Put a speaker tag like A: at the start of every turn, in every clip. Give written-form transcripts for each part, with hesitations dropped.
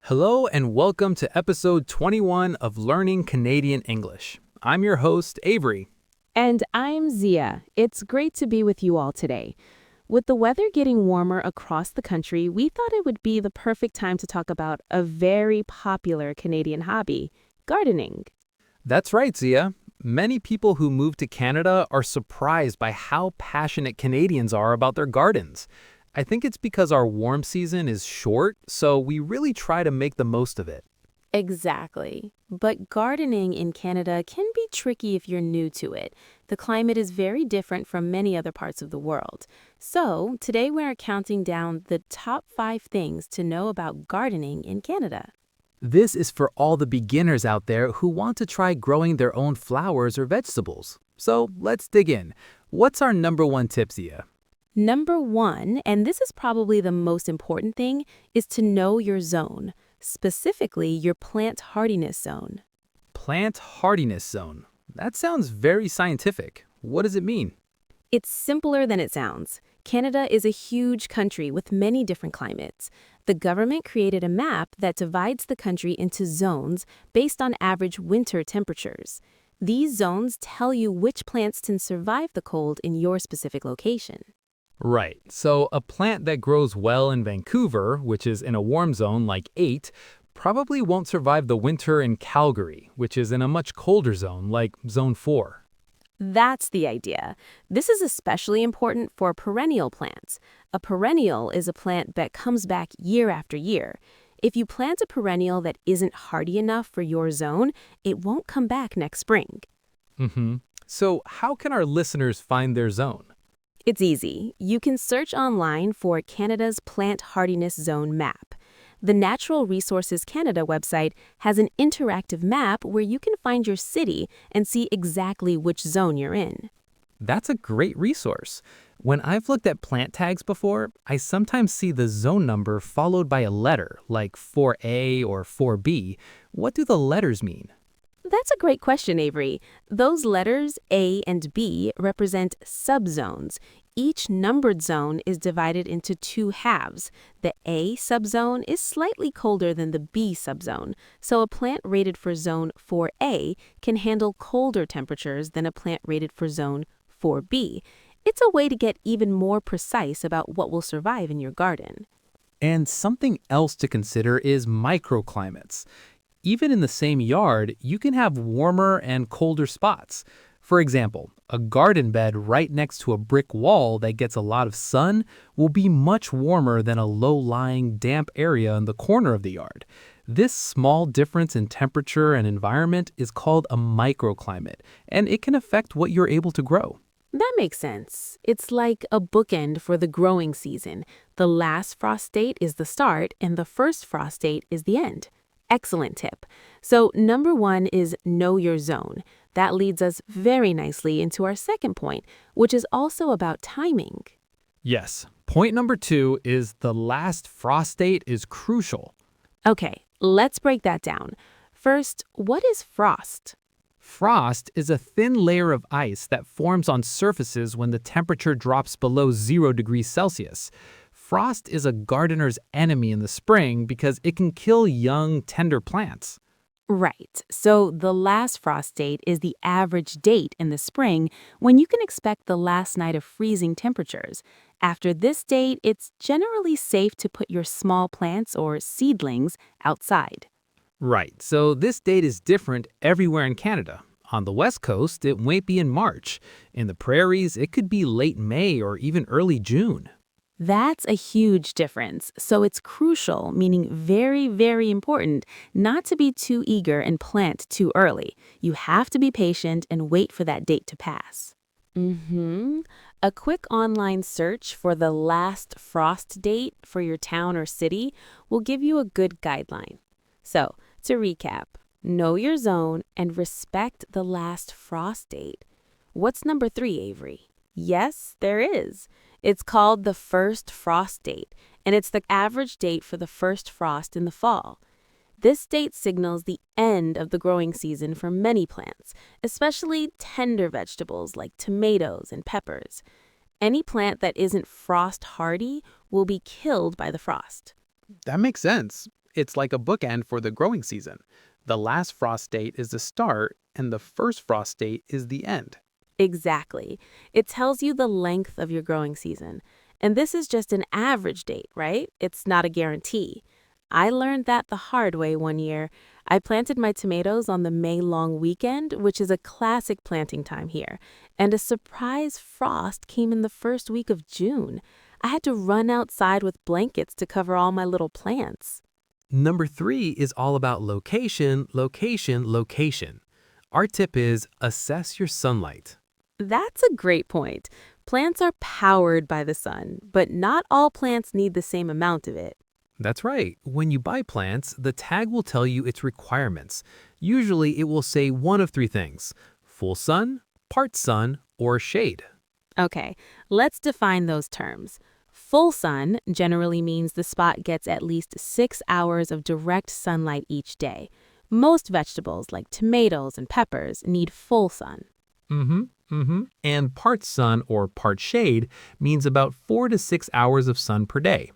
A: Hello and welcome to episode 21 of Learning Canadian English. I'm your host, Avery.
B: And I'm Zia. It's great to be with you all today. With the weather getting warmer across the country, we thought it would be the perfect time to talk about a very popular Canadian hobby, gardening.
A: That's right, Zia. Many people who move to Canada are surprised by how passionate Canadians are about their gardens. I think it's because our warm season is short, so we really try to make the most of it.
B: Exactly. But gardening in Canada can be tricky if you're new to it. The climate is very different from many other parts of the world. So, today we're counting down the top 5 things to know about gardening in Canada.
A: This is for all the beginners out there who want to try growing their own flowers or vegetables. So let's dig in. What's our number one tip, Zia?
B: Number 1, and this is probably the most important thing, is to know your zone, specifically your plant hardiness zone.
A: Plant Hardiness Zone. That sounds very scientific. What does it mean?
B: It's simpler than it sounds. Canada is a huge country with many different climates. The government created a map that divides the country into zones based on average winter temperatures. These zones tell you which plants can survive the cold in your specific location.
A: Right. So a plant that grows well in Vancouver, which is in a warm zone like 8, probably won't survive the winter in Calgary, which is in a much colder zone like zone 4.
B: That's the idea. This is especially important for perennial plants. A perennial is a plant that comes back year after year. If you plant a perennial that isn't hardy enough for your zone, it won't come back next spring.
A: So how can our listeners find their zone?
B: It's easy. You can search online for Canada's Plant Hardiness Zone map. The Natural Resources Canada website has an interactive map where you can find your city and see exactly which zone you're in.
A: That's a great resource. When I've looked at plant tags before, I sometimes see the zone number followed by a letter, like 4A or 4B. What do the letters mean?
B: That's a great question, Avery. Those letters, A and B, represent subzones. Each numbered zone is divided into 2 halves. The A subzone is slightly colder than the B subzone, so a plant rated for zone 4A can handle colder temperatures than a plant rated for zone 4B. It's a way to get even more precise about what will survive in your garden.
A: And something else to consider is microclimates. Even in the same yard, you can have warmer and colder spots. For example, a garden bed right next to a brick wall that gets a lot of sun will be much warmer than a low-lying, damp area in the corner of the yard. This small difference in temperature and environment is called a microclimate, and it can affect what you're able to grow.
B: That makes sense. It's like a bookend for the growing season. The last frost date is the start, and the first frost date is the end. Excellent tip. So number 1 is know your zone. That leads us very nicely into our second point, which is also about timing.
A: Yes, point number 2 is the last frost date is crucial.
B: Okay, let's break that down. First, what is frost?
A: Frost is a thin layer of ice that forms on surfaces when the temperature drops below 0 degrees Celsius. Frost is a gardener's enemy in the spring because it can kill young, tender plants.
B: Right, so the last frost date is the average date in the spring when you can expect the last night of freezing temperatures. After this date, it's generally safe to put your small plants or seedlings outside.
A: Right, so this date is different everywhere in Canada. On the West Coast, it might be in March. In the prairies, it could be late May or even early June.
B: That's a huge difference, so it's crucial, meaning very, very important, not to be too eager and plant too early. You have to be patient and wait for that date to pass. A quick online search for the last frost date for your town or city will give you a good guideline. So, to recap, know your zone and respect the last frost date. What's number 3, Avery? Yes, there is. It's called the first frost date, and it's the average date for the first frost in the fall. This date signals the end of the growing season for many plants, especially tender vegetables like tomatoes and peppers. Any plant that isn't frost hardy will be killed by the frost.
A: That makes sense. It's like a bookend for the growing season. The last frost date is the start, and the first frost date is the end.
B: Exactly. It tells you the length of your growing season. And this is just an average date, right? It's not a guarantee. I learned that the hard way one year. I planted my tomatoes on the May long weekend, which is a classic planting time here, and a surprise frost came in the first week of June. I had to run outside with blankets to cover all my little plants.
A: Number 3 is all about location, location, location. Our tip is assess your sunlight.
B: That's a great point. Plants are powered by the sun, but not all plants need the same amount of it.
A: That's right. When you buy plants, the tag will tell you its requirements. Usually it will say one of 3 things: full sun, or shade.
B: Okay, let's define those terms. Full sun generally means the spot gets at least 6 hours of direct sunlight each day. Most vegetables, like tomatoes and peppers, need full sun.
A: And part sun or part shade means about 4 to 6 hours of sun per day.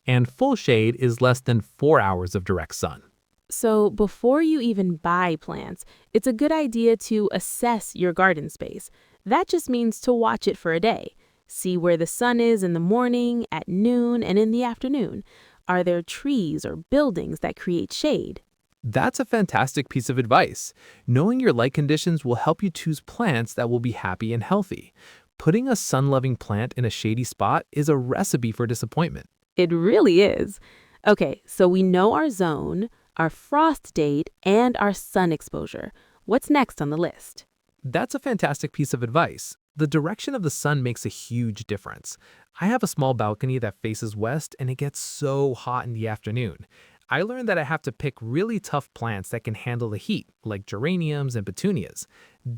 A: And full shade is less than 4 hours of direct sun.
B: So before you even buy plants, it's a good idea to assess your garden space. That just means to watch it for a day. See where the sun is in the morning, at noon, and in the afternoon. Are there trees or buildings that create shade?
A: That's a fantastic piece of advice. Knowing your light conditions will help you choose plants that will be happy and healthy. Putting a sun-loving plant in a shady spot is a recipe for disappointment.
B: It really is. Okay, so we know our zone, our frost date, and our sun exposure. What's next on the list?
A: That's a fantastic piece of advice. The direction of the sun makes a huge difference. I have a small balcony that faces west, and it gets so hot in the afternoon. I learned that I have to pick really tough plants that can handle the heat, like geraniums and petunias.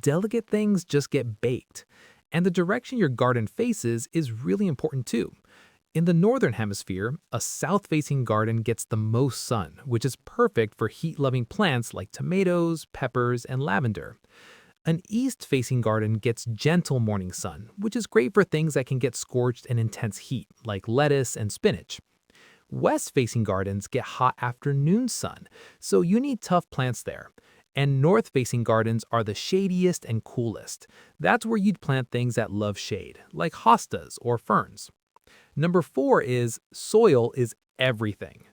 A: Delicate things just get baked. And the direction your garden faces is really important too. In the northern hemisphere, a south-facing garden gets the most sun, which is perfect for heat-loving plants like tomatoes, peppers, and lavender. An east-facing garden gets gentle morning sun, which is great for things that can get scorched in intense heat, like lettuce and spinach. West-facing gardens get hot afternoon sun, so you need tough plants there. And north-facing gardens are the shadiest and coolest. That's where you'd plant things that love shade, like hostas or ferns. Number 4 is soil is everything.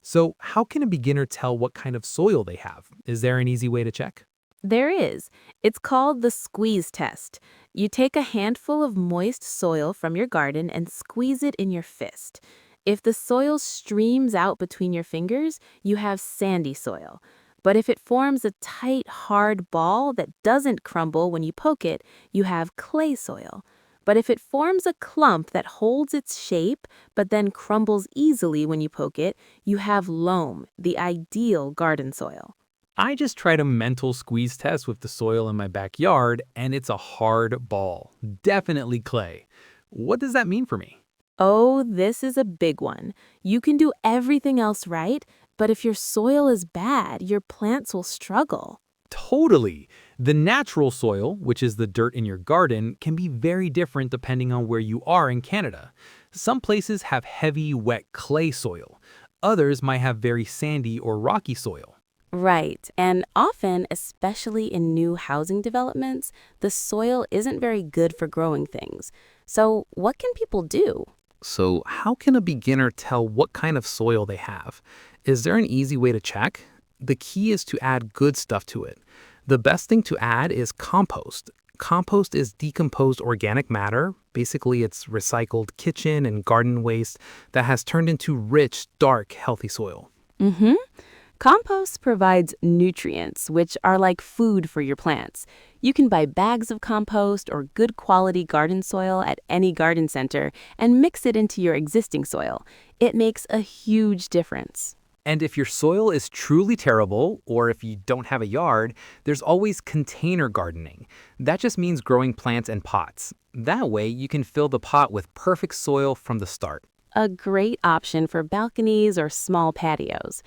A: So how can a beginner tell what kind of soil they have? Is there an easy way to check?
B: There is. It's called the squeeze test. You take a handful of moist soil from your garden and squeeze it in your fist. If the soil streams out between your fingers, you have sandy soil. But if it forms a tight, hard ball that doesn't crumble when you poke it, you have clay soil. But if it forms a clump that holds its shape but then crumbles easily when you poke it, you have loam, the ideal garden soil.
A: I just tried a mental squeeze test with the soil in my backyard, and it's a hard ball. Definitely clay. What does that mean for me?
B: Oh, this is a big one. You can do everything else right, but if your soil is bad, your plants will struggle.
A: Totally. The natural soil, which is the dirt in your garden, can be very different depending on where you are in Canada. Some places have heavy, wet clay soil. Others might have very sandy or rocky soil.
B: Right, and often, especially in new housing developments, the soil isn't very good for growing things. So what can people do?
A: So how can a beginner tell what kind of soil they have? Is there an easy way to check? The key is to add good stuff to it. The best thing to add is compost. Compost is decomposed organic matter. Basically, it's recycled kitchen and garden waste that has turned into rich, dark, healthy soil.
B: Mm-hmm. Compost provides nutrients, which are like food for your plants. You can buy bags of compost or good quality garden soil at any garden center and mix it into your existing soil. It makes a huge difference.
A: And if your soil is truly terrible, or if you don't have a yard, there's always container gardening. That just means growing plants in pots. That way, you can fill the pot with perfect soil from the start.
B: A great option for balconies or small patios.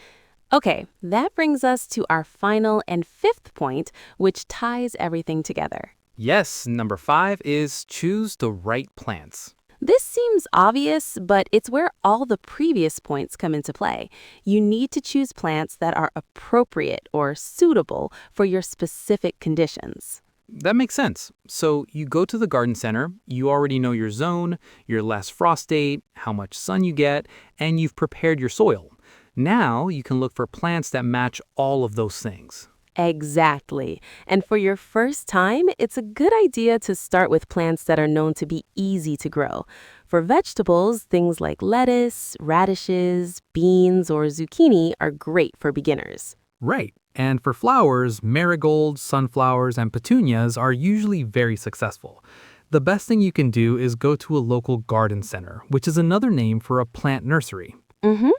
B: Okay, that brings us to our final and 5th point, which ties everything together.
A: Yes, number 5 is choose the right plants.
B: This seems obvious, but it's where all the previous points come into play. You need to choose plants that are appropriate or suitable for your specific conditions.
A: That makes sense. So you go to the garden center, you already know your zone, your last frost date, how much sun you get, and you've prepared your soil. Now you can look for plants that match all of those things.
B: Exactly. And for your first time, it's a good idea to start with plants that are known to be easy to grow. For vegetables, things like lettuce, radishes, beans, or zucchini are great for beginners.
A: Right. And for flowers, marigolds, sunflowers, and petunias are usually very successful. The best thing you can do is go to a local garden center, which is another name for a plant nursery.
B: Mm-hmm.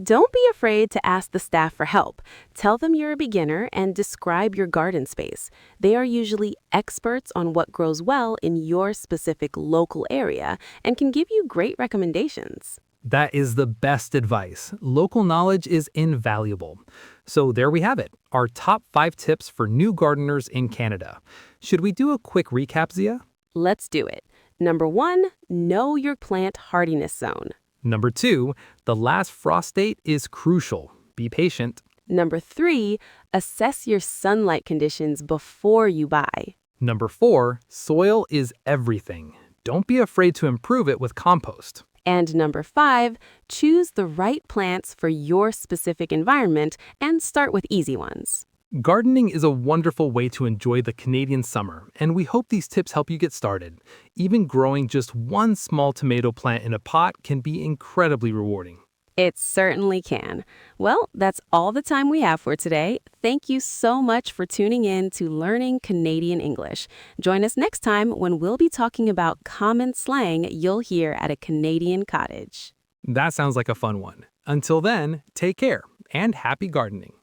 B: Don't be afraid to ask the staff for help. Tell them you're a beginner and describe your garden space. They are usually experts on what grows well in your specific local area and can give you great recommendations.
A: That is the best advice. Local knowledge is invaluable. So there we have it, our top 5 tips for new gardeners in Canada. Should we do a quick recap, Zia?
B: Let's do it. Number 1, know your plant hardiness zone.
A: Number 2, the last frost date is crucial. Be patient.
B: Number 3, assess your sunlight conditions before you buy.
A: Number 4, soil is everything. Don't be afraid to improve it with compost.
B: And number 5, choose the right plants for your specific environment and start with easy ones.
A: Gardening is a wonderful way to enjoy the Canadian summer, and we hope these tips help you get started. Even growing just one small tomato plant in a pot can be incredibly rewarding.
B: It certainly can. Well, that's all the time we have for today. Thank you so much for tuning in to Learning Canadian English. Join us next time when we'll be talking about common slang you'll hear at a Canadian cottage.
A: That sounds like a fun one. Until then, take care and happy gardening.